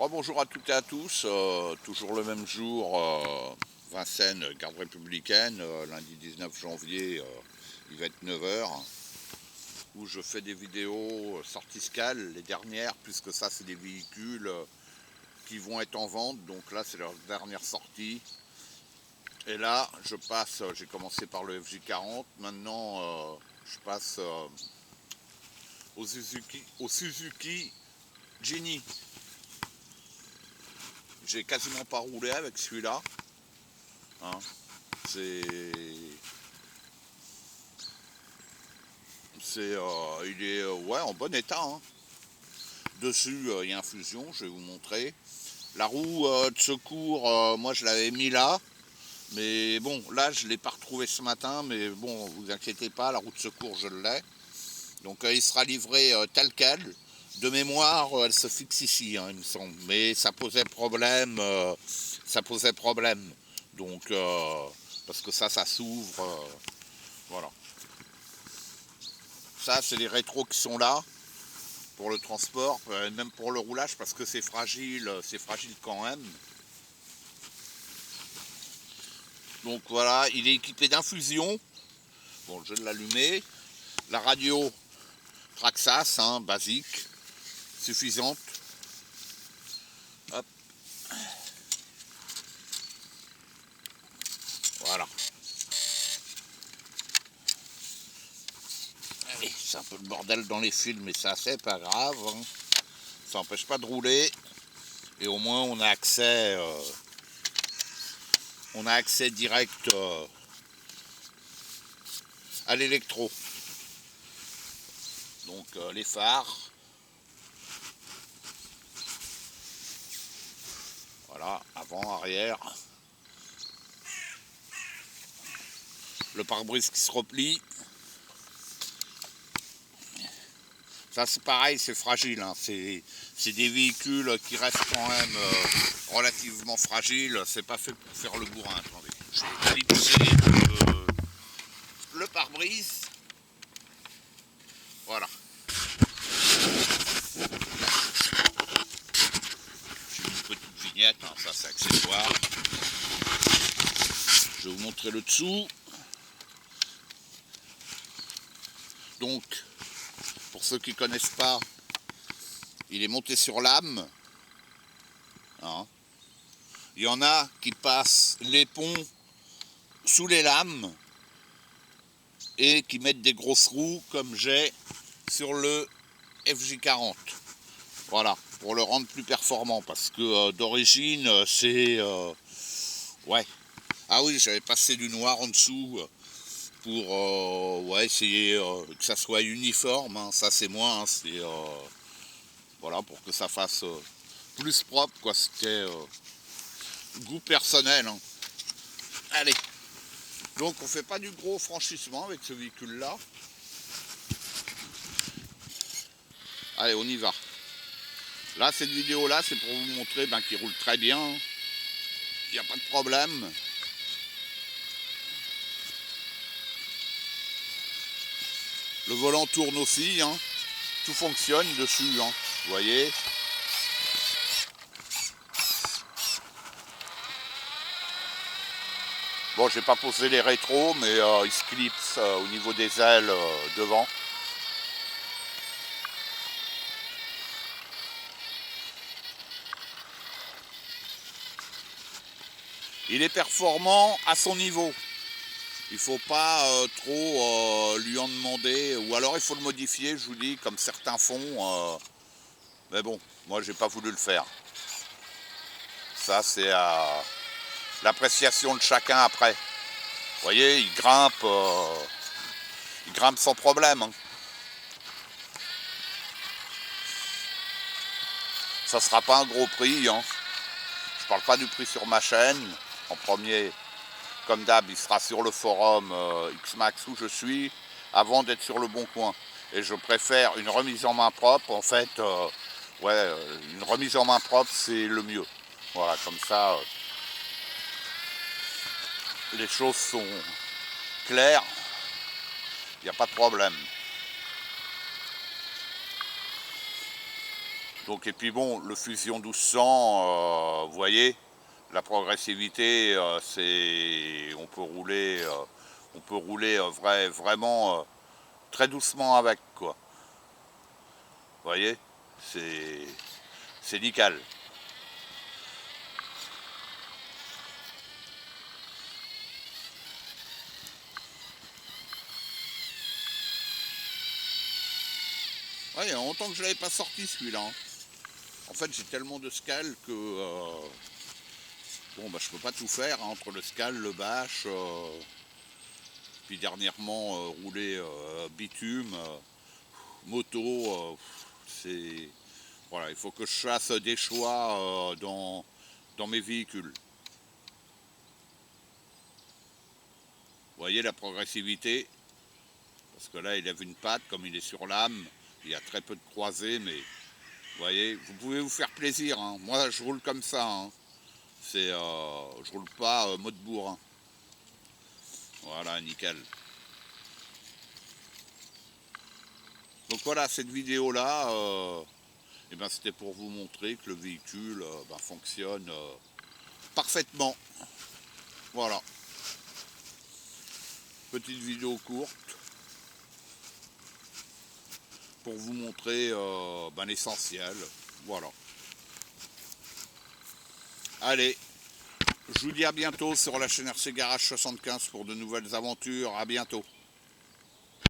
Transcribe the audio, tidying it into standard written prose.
Bonjour à toutes et à tous, toujours le même jour, Vincennes, garde républicaine, lundi 19 janvier, il va être 9 heures, où je fais des vidéos sorties scale, les dernières, puisque ça c'est des véhicules qui vont être en vente, donc là c'est leur dernière sortie. Et là je passe, j'ai commencé par le FJ40, maintenant je passe au Suzuki Genie. J'ai quasiment pas roulé avec celui-là. Hein. Il est ouais, en bon état. Hein. Dessus, il y a infusion, je vais vous montrer. La roue de secours, moi je l'avais mis là. Mais bon, là je ne l'ai pas retrouvé ce matin. Mais bon, vous inquiétez pas, la roue de secours, je l'ai. Donc il sera livré tel quel. De mémoire, elle se fixe ici, hein, il me semble. Mais ça posait problème. Donc, parce que ça s'ouvre. Voilà. Ça, c'est les rétros qui sont là pour le transport, même pour le roulage, parce que c'est fragile quand même. Donc voilà, il est équipé d'infusion. Bon, je vais l'allumer. La radio Traxxas, hein, basique, suffisante. Hop. Voilà. Allez, c'est un peu le bordel dans les fils, mais ça c'est pas grave. Hein. Ça n'empêche pas de rouler. Et au moins on a accès direct à l'électro. Donc les phares. Voilà, avant, arrière. Le pare-brise qui se replie. Ça c'est pareil, c'est fragile. Hein. C'est des véhicules qui restent quand même relativement fragiles. C'est pas fait pour faire le bourrin. Attendez. Je vais clipser le pare-brise. Voilà. J'ai une petite vignette, hein. Ça c'est accessoire. Je vais vous montrer le dessous. Donc, pour ceux qui ne connaissent pas, il est monté sur lame. Hein. Il y en a qui passent les ponts sous les lames et qui mettent des grosses roues comme j'ai sur le FJ40. Voilà, pour le rendre plus performant, parce que d'origine c'est ouais. Ah oui, j'avais passé du noir en dessous pour ouais, essayer que ça soit uniforme. Hein. Ça c'est moi, hein, c'est voilà, pour que ça fasse plus propre, quoi. C'était goût personnel. Hein. Allez, donc on fait pas du gros franchissement avec ce véhicule là. Allez, on y va. Là, cette vidéo là, c'est pour vous montrer qu'il roule très bien. Il n'y a pas de problème. Le volant tourne aussi, hein. Tout fonctionne dessus, hein. Vous voyez. Bon, j'ai pas posé les rétros, mais il se clipse au niveau des ailes devant. Il est performant à son niveau. Il ne faut pas trop lui en demander, ou alors il faut le modifier, je vous dis, comme certains font. Mais bon, moi j'ai pas voulu le faire. Ça c'est l'appréciation de chacun après. Vous voyez, il grimpe sans problème. Hein. Ça ne sera pas un gros prix. Hein. Je ne parle pas du prix sur ma chaîne. En premier, comme d'hab, il sera sur le forum Xmax où je suis, avant d'être sur le Bon Coin. Et je préfère une remise en main propre. En fait, ouais, une remise en main propre, c'est le mieux. Voilà, comme ça, les choses sont claires. Il n'y a pas de problème. Donc et puis bon, le Fusion 1200, vous voyez, la progressivité, c'est, on peut rouler vraiment très doucement avec, quoi. Vous voyez, c'est nickel. Ouais, il y a longtemps que je l'avais pas sorti celui-là. Hein. En fait, j'ai tellement de scales que bon, bah, je peux pas tout faire hein, entre le scale, le bâche, puis dernièrement rouler bitume, moto, c'est voilà, il faut que je fasse des choix dans mes véhicules. Vous voyez la progressivité, parce que là il lève une patte, comme il est sur lame, il y a très peu de croisés, mais vous voyez, vous pouvez vous faire plaisir. Hein. Moi je roule comme ça, hein. Je roule pas mode bourrin. Voilà, nickel. Donc voilà, cette vidéo là, eh ben, c'était pour vous montrer que le véhicule ben, fonctionne parfaitement. Voilà, petite vidéo courte pour vous montrer ben, l'essentiel. Voilà. Allez, je vous dis à bientôt sur la chaîne RC Garage 75 pour de nouvelles aventures. À bientôt.